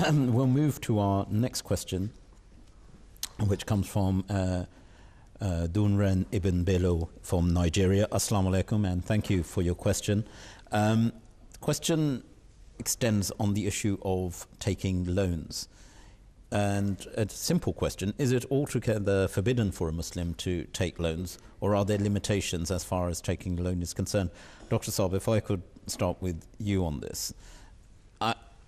We'll move to our next question, which comes from Dunren Ibn Bello from Nigeria. Assalamu alaikum, and thank you for your question. The question extends on the issue of taking loans. And a simple question, is it altogether forbidden for a Muslim to take loans, or are there limitations as far as taking a loan is concerned? Dr. Saab, if I could start with you on this.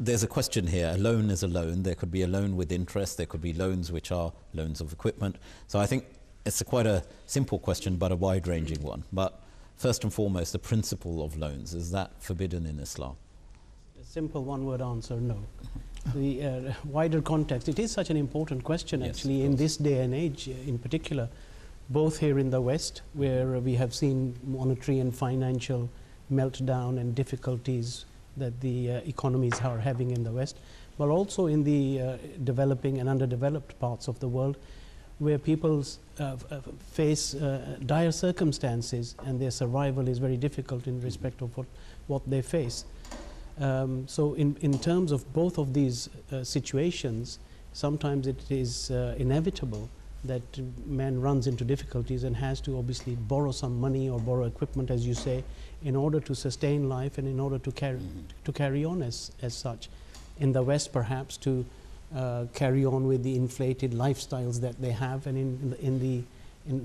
There's a question here. A loan is a loan. There could be a loan with interest. There could be loans which are loans of equipment. So I think it's quite a simple question, but a wide-ranging one. But first and foremost, the principle of loans, is that forbidden in Islam? A simple one-word answer, no. The wider context, it is such an important question, actually, in this day and age in particular, both here in the West, where we have seen monetary and financial meltdown and difficulties that the economies are having in the West, but also in the developing and underdeveloped parts of the world, where people face dire circumstances and their survival is very difficult in respect of what they face. So in terms of both of these situations, sometimes it is inevitable that man runs into difficulties and has to obviously borrow some money or borrow equipment, as you say, in order to sustain life and in order to carry on as such. In the West, perhaps to carry on with the inflated lifestyles that they have, and in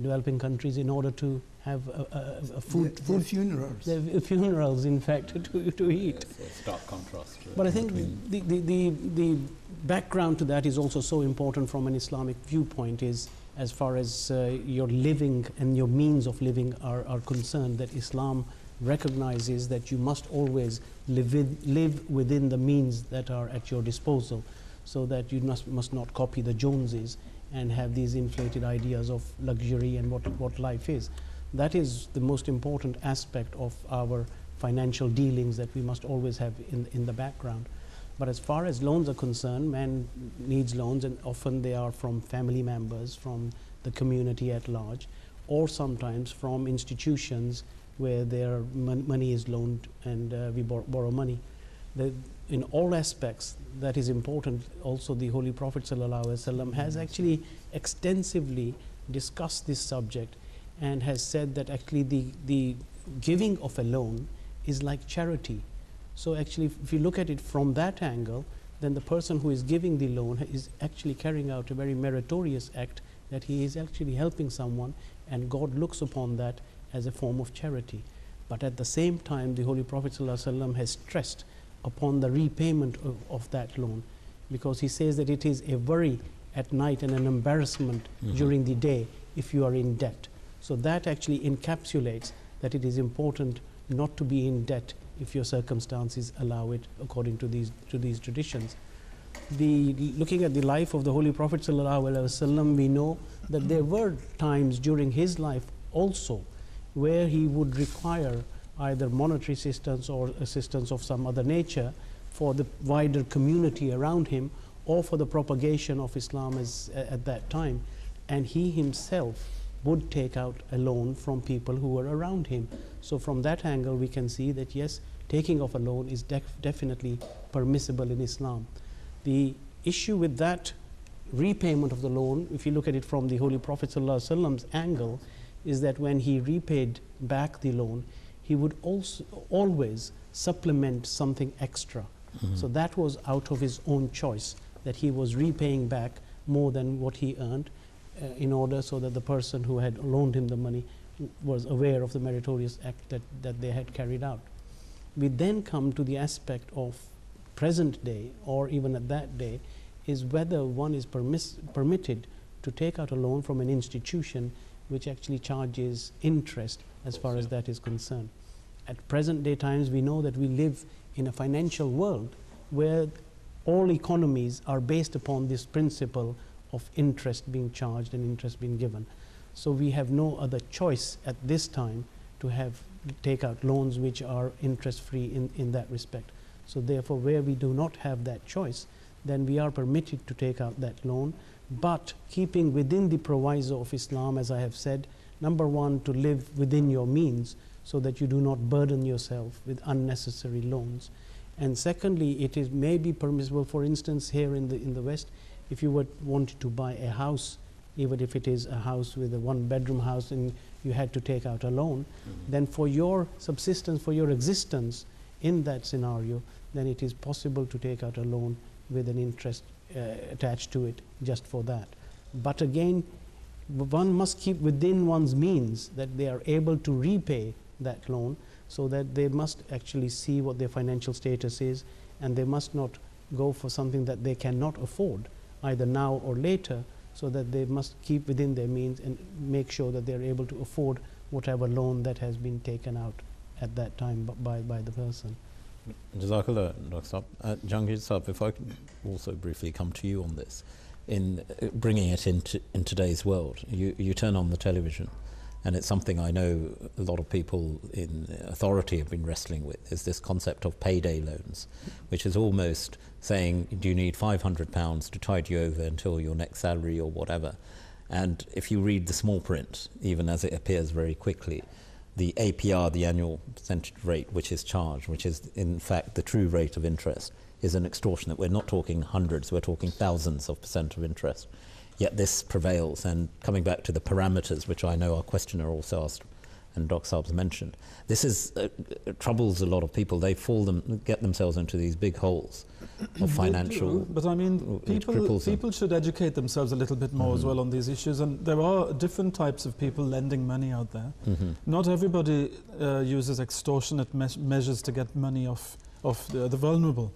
developing countries, in order to have a food funerals. Funerals, in fact, to eat. Stark contrast. But I think the background to that is also so important from an Islamic viewpoint, is as far as your living and your means of living are concerned, that Islam recognizes that you must always live within the means that are at your disposal, so that you must not copy the Joneses and have these inflated ideas of luxury and what life is. That is the most important aspect of our financial dealings that we must always have in the background. But as far as loans are concerned, man needs loans, and often they are from family members, from the community at large, or sometimes from institutions where their money is loaned and we borrow money. In all aspects, that is important. Also, the Holy Prophet ﷺ has actually extensively discussed this subject and has said that actually the giving of a loan is like charity. So actually, if you look at it from that angle, then the person who is giving the loan is actually carrying out a very meritorious act, that he is actually helping someone, and God looks upon that as a form of charity. But at the same time, the Holy Prophet ﷺ has stressed upon the repayment of that loan, because he says that it is a worry at night and an embarrassment during the day if you are in debt. So that actually encapsulates that it is important not to be in debt if your circumstances allow it, according to these traditions. Looking at the life of the Holy Prophet ﷺ, we know that there were times during his life also where he would require either monetary assistance or assistance of some other nature for the wider community around him, or for the propagation of Islam at that time. And he himself would take out a loan from people who were around him. So from that angle, we can see that yes, taking of a loan is definitely permissible in Islam. The issue with that repayment of the loan, if you look at it from the Holy Prophet ﷺ's angle, is that when he repaid back the loan, he would also always supplement something extra. So that was out of his own choice, that he was repaying back more than what he earned, in order so that the person who had loaned him the money was aware of the meritorious act that they had carried out. We then come to the aspect of present day, or even at that day, is whether one is permitted to take out a loan from an institution which actually charges interest as far as that is concerned. At present day times, we know that we live in a financial world where all economies are based upon this principle of interest being charged and interest being given. So we have no other choice at this time to take out loans which are interest-free in that respect. So therefore, where we do not have that choice, then we are permitted to take out that loan, but keeping within the proviso of Islam, as I have said, number one, to live within your means so that you do not burden yourself with unnecessary loans. And secondly, it is maybe permissible, for instance, here in the West, if you wanted to buy a house, even if it is a house with a one-bedroom house and you had to take out a loan, then for your subsistence, for your existence in that scenario, then it is possible to take out a loan with an interest attached to it just for that. But again, one must keep within one's means that they are able to repay that loan, so that they must actually see what their financial status is, and they must not go for something that they cannot afford, either now or later, so that they must keep within their means and make sure that they're able to afford whatever loan that has been taken out at that time by the person. Jazakallah, Dr. Saab. Jahangir Saab, if I can also briefly come to you on this. In bringing it in today's world, you turn on the television, and it's something I know a lot of people in authority have been wrestling with, is this concept of payday loans, which is almost saying, do you need £500 to tide you over until your next salary or whatever? And if you read the small print, even as it appears very quickly, the APR, the annual percentage rate which is charged, which is in fact the true rate of interest, is an extortionate. We're not talking hundreds, we're talking thousands of % of interest. Yet this prevails. And coming back to the parameters, which I know our questioner also asked and Dr. Saab's mentioned, this is troubles a lot of people. They get themselves into these big holes of financial. But I mean, people should educate themselves a little bit more as well on these issues. And there are different types of people lending money out there. Not everybody uses extortionate measures to get money off the vulnerable.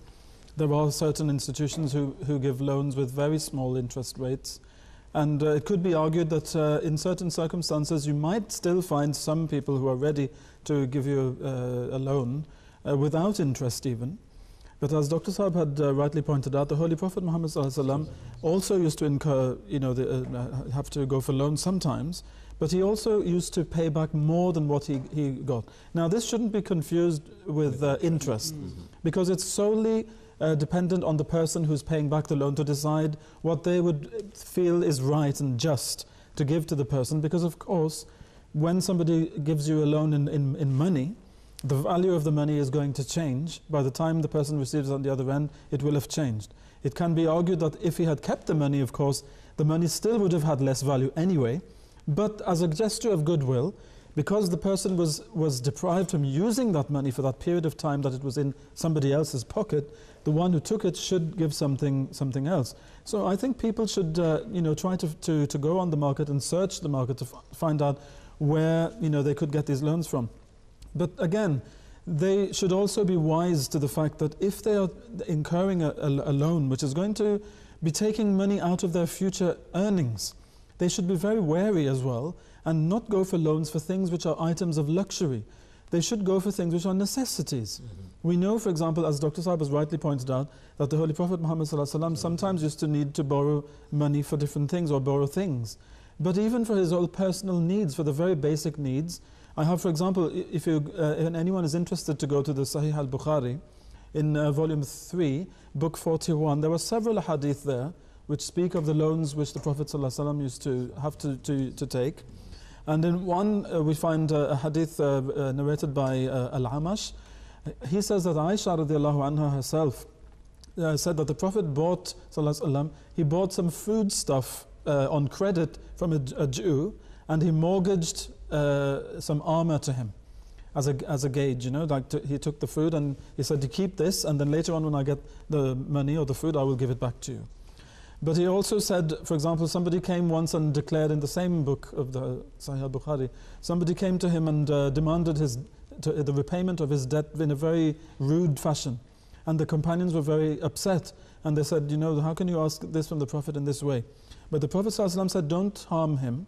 There are certain institutions who give loans with very small interest rates. And it could be argued that in certain circumstances you might still find some people who are ready to give you a loan without interest even. But as Dr. Saab had rightly pointed out, the Holy Prophet Muhammad also used to incur, have to go for loans sometimes, but he also used to pay back more than what he got. Now this shouldn't be confused with interest, because it's solely dependent on the person who's paying back the loan to decide what they would feel is right and just to give to the person, because of course when somebody gives you a loan in money, the value of the money is going to change. By the time the person receives it on the other end, it will have changed. It can be argued that if he had kept the money, of course, the money still would have had less value anyway, but as a gesture of goodwill, because the person was deprived from using that money for that period of time that it was in somebody else's pocket, the one who took it should give something else. So I think people should try to go on the market and search the market to find out where they could get these loans from. But again, they should also be wise to the fact that if they are incurring a loan which is going to be taking money out of their future earnings, they should be very wary as well and not go for loans for things which are items of luxury. They should go for things which are necessities. We know, for example, as Dr. Saab has rightly pointed out, that the Holy Prophet Muhammad sometimes used to need to borrow money for different things or borrow things. But even for his own personal needs, for the very basic needs, I have, for example, if anyone is interested to go to the Sahih al-Bukhari, in volume 3, book 41, there were several hadith there which speak of the loans which the Prophet ﷺ used to have to take. And in one, we find a hadith narrated by Al-Amash. He says that Aisha radiallahu anha herself said that the Prophet bought, ﷺ, he bought some food stuff on credit from a Jew, and he mortgaged some armor to him as a gauge, he took the food and he said, to keep this, and then later on when I get the money or the food, I will give it back to you. But he also said, for example, somebody came once and declared in the same book of the Sahih al-Bukhari, somebody came to him and demanded the repayment of his debt in a very rude fashion. And the companions were very upset, and they said, how can you ask this from the Prophet in this way? But the Prophet ﷺ said, don't harm him.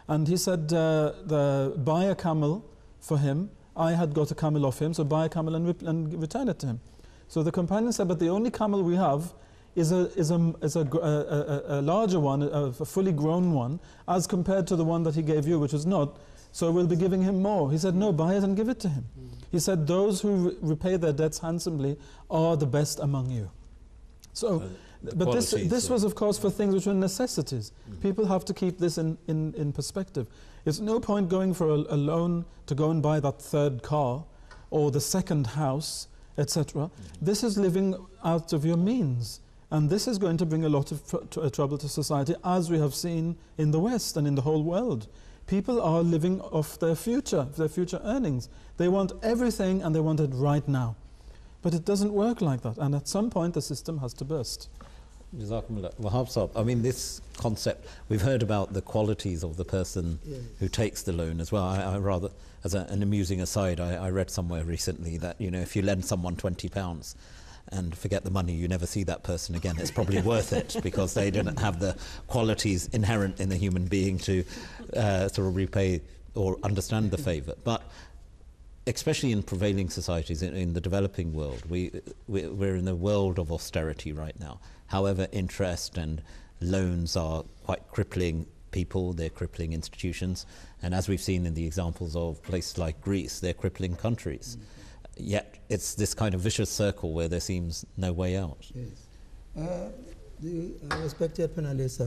And he said, buy a camel for him. I had got a camel off him, so buy a camel and return it to him. So the companion said, but the only camel we have is a larger one, a fully grown one, as compared to the one that he gave you, which was not. So we'll be giving him more. He said, no, buy it and give it to him. He said, those who repay their debts handsomely are the best among you. So, but this was, of course, for things which were necessities. People have to keep this in perspective. It's no point going for a loan to go and buy that third car or the second house etc. This is living out of your means. And this is going to bring a lot of trouble to society, as we have seen in the West and in the whole world. People are living off their future earnings. They want everything and they want it right now. But it doesn't work like that. And at some point, the system has to burst. Jazakumullah. Wahab Saab, I mean, this concept, we've heard about the qualities of the person who takes the loan as well. I rather, as an amusing aside, I read somewhere recently that, you know, if you lend someone £20 and forget the money, you never see that person again. It's probably worth it because they didn't have the qualities inherent in the human being to sort of repay or understand the favour. But especially in prevailing societies, in the developing world, we're in a world of austerity right now. However, interest and loans are quite crippling people, they're crippling institutions, and as we've seen in the examples of places like Greece, they're crippling countries. Yet it's this kind of vicious circle where there seems no way out. Yes. The respected panelists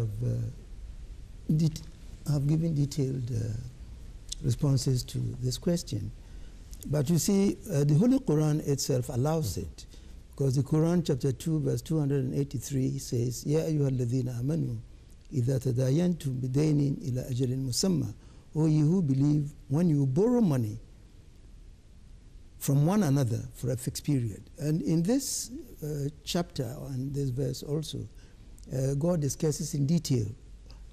have given detailed responses to this question. But you see, the Holy Quran itself allows it, because the Quran chapter 2 verse 283 says, Ya ayyuhalladhina amanu idha tadayantum bidaynin ila ajalin musamma. O you who believe, when you borrow money from one another for a fixed period. And in this chapter and this verse also, God discusses in detail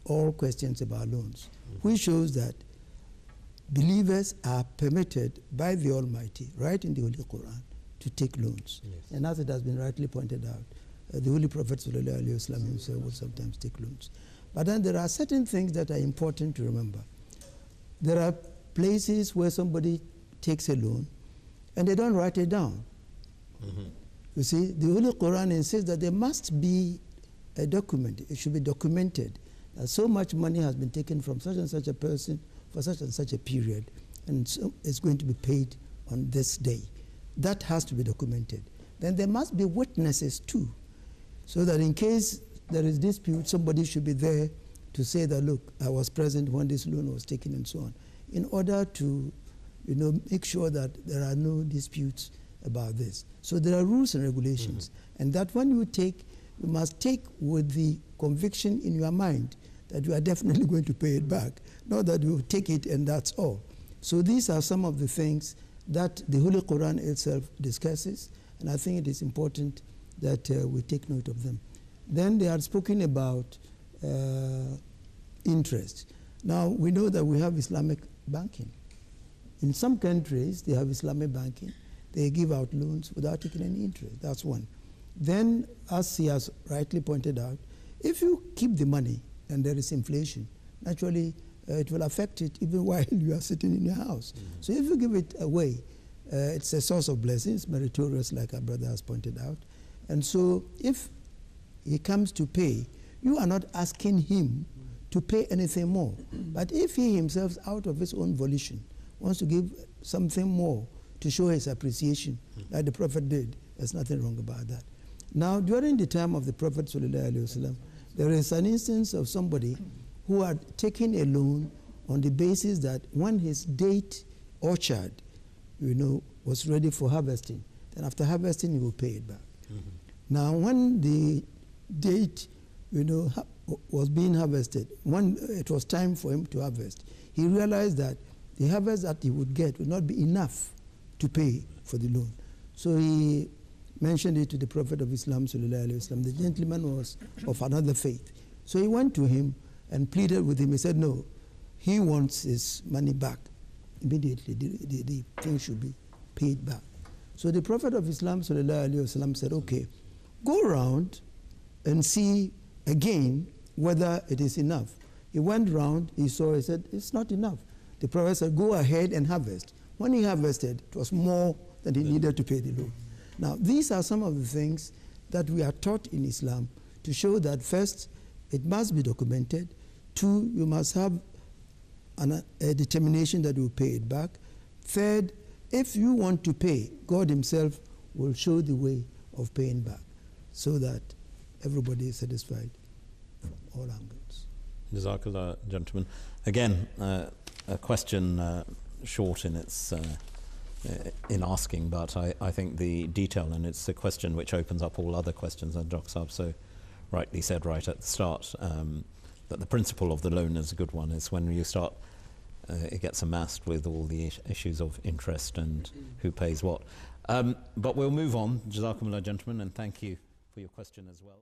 all questions about loans, which shows that believers are permitted by the Almighty, right in the Holy Quran, to take loans. Yes. And as it has been rightly pointed out, the Holy Prophet ﷺ himself will sometimes take loans. But then there are certain things that are important to remember. There are places where somebody takes a loan and they don't write it down. You see, the Holy Quran insists that there must be a document. It should be documented that so much money has been taken from such and such a person for such and such a period, and so it's going to be paid on this day. That has to be documented. Then there must be witnesses too, so that in case there is dispute, somebody should be there to say that, look, I was present when this loan was taken and so on, in order to, you know, make sure that there are no disputes about this. So there are rules and regulations, and that when you take, you must take with the conviction in your mind that you are definitely going to pay it back, not that you take it and that's all. So these are some of the things that the Holy Quran itself discusses, and I think it is important that we take note of them. Then they are spoken about interest. Now, we know that we have Islamic banking. In some countries, they have Islamic banking. They give out loans without taking any interest. That's one. Then, as he has rightly pointed out, if you keep the money and there is inflation, naturally it will affect it even while you are sitting in your house. So if you give it away, it's a source of blessings, meritorious, like our brother has pointed out. And so if he comes to pay, you are not asking him to pay anything more. But if he himself, out of his own volition, wants to give something more to show his appreciation, like the Prophet did, there's nothing wrong about that. Now, during the time of the Prophet ﷺ, there is an instance of somebody who had taken a loan on the basis that when his date orchard, you know, was ready for harvesting, then after harvesting, he will pay it back. Now, when the date, you know, was being harvested, when it was time for him to harvest, he realized that the harvest that he would get would not be enough to pay for the loan. So he mentioned it to the Prophet of Islam, ﷺ. The gentleman was of another faith. So he went to him and pleaded with him. He said, no, he wants his money back. Immediately, the thing should be paid back. So the Prophet of Islam, ﷺ, said, okay, go around and see again whether it is enough. He went round, he saw, he said, it's not enough. The Prophet said, go ahead and harvest. When he harvested, it was more than he needed to pay the loan. Now, these are some of the things that we are taught in Islam to show that, first, it must be documented. Two, you must have a determination that you will pay it back. Third, if you want to pay, God himself will show the way of paying back so that everybody is satisfied from all angles. Jazakallah, gentlemen. Again, a question short in its in asking, but I think the detail, and it's a question which opens up all other questions, and Dr. Saab so rightly said right at the start, that the principle of the loan is a good one. Is when you start, it gets amassed with all the issues of interest and who pays what. But we'll move on. Jazakumullah, gentlemen, and thank you for your question as well.